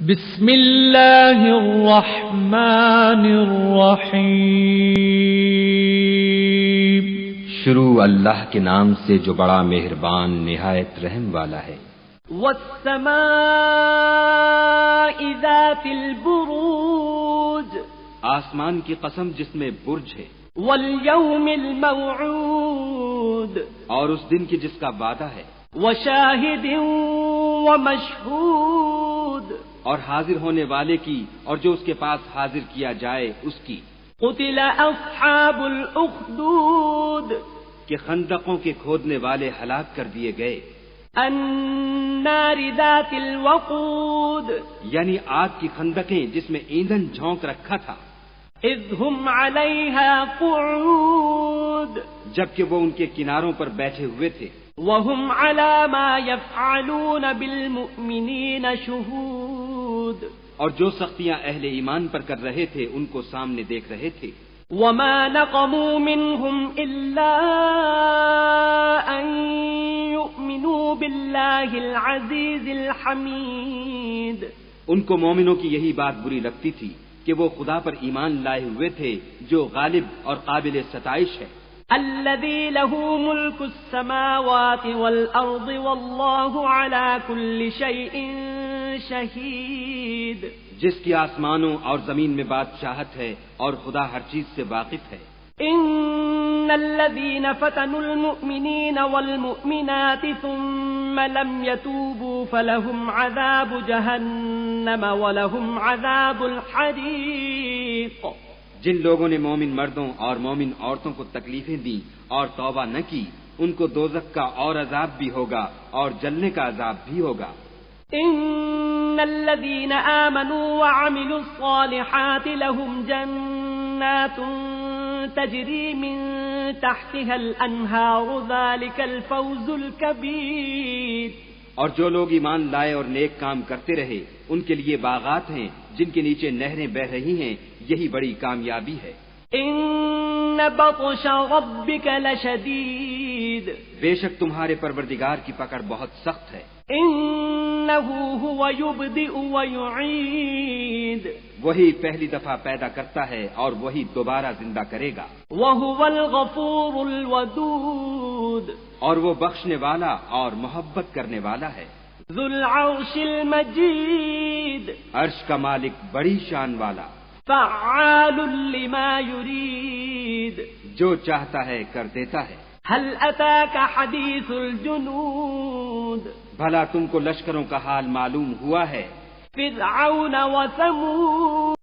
بسم اللہ الرحمن الرحیم۔ شروع اللہ کے نام سے جو بڑا مہربان نہایت رحم والا ہے۔ والسماء ذات البروج، آسمان کی قسم جس میں برج ہے۔ والیوم الموعود، اور اس دن کی جس کا وعدہ ہے۔ وشاہد ومشہود، اور حاضر ہونے والے کی اور جو اس کے پاس حاضر کیا جائے اس کی۔ قتل اصحاب الاخدود، کہ خندقوں کے کھودنے والے ہلاک کر دیے گئے۔ النار ذات الوقود، یعنی آگ کی خندقیں جس میں ایندھن جھونک رکھا تھا۔ اذ هم علیہا قعود، جبکہ وہ ان کے کناروں پر بیٹھے ہوئے تھے۔ وهم على ما يفعلون بالمؤمنین شہود، اور جو سختیاں اہل ایمان پر کر رہے تھے ان کو سامنے دیکھ رہے تھے۔ وما نقموا منهم إلا أن يؤمنوا بالله العزيز الحميد، ان کو مومنوں کی یہی بات بری لگتی تھی کہ وہ خدا پر ایمان لائے ہوئے تھے جو غالب اور قابل ستائش ہے۔ الذي له ملك السماوات والأرض والله على كل شيء شهيد، جس کی آسمانوں اور زمین میں بادشاہت ہے اور خدا ہر چیز سے واقف ہے۔ ان الذين فتنوا المؤمنين والمؤمنات ثم لم يتوبوا فلهم عذاب جهنم ولهم عذاب الحريق، جن لوگوں نے مومن مردوں اور مومن عورتوں کو تکلیفیں دیں اور توبہ نہ کی ان کو دوزخ کا اور عذاب بھی ہوگا اور جلنے کا عذاب بھی ہوگا۔ ان الذين آمنوا وعملوا الصالحات لهم جنات تجري من تحتها الانهار ذلك الفوز الكبير، اور جو لوگ ایمان لائے اور نیک کام کرتے رہے ان کے لیے باغات ہیں جن کے نیچے نہریں بہ رہی ہیں، یہی بڑی کامیابی ہے۔ ان بطش ربك لشدید، بے شک تمہارے پروردگار کی پکڑ بہت سخت ہے۔ انه هو يبدئ ويعيد، وہی پہلی دفعہ پیدا کرتا ہے اور وہی دوبارہ زندہ کرے گا۔ وهو الغفور الودود، اور وہ بخشنے والا اور محبت کرنے والا ہے۔ ذو العرش المجید، عرش کا مالک بڑی شان والا، فعال لما يريد، جو چاہتا ہے کر دیتا ہے۔ هل اتاك حدیث الجنود، بھلا تم کو لشکروں کا حال معلوم ہوا ہے؟ فرعون وثمود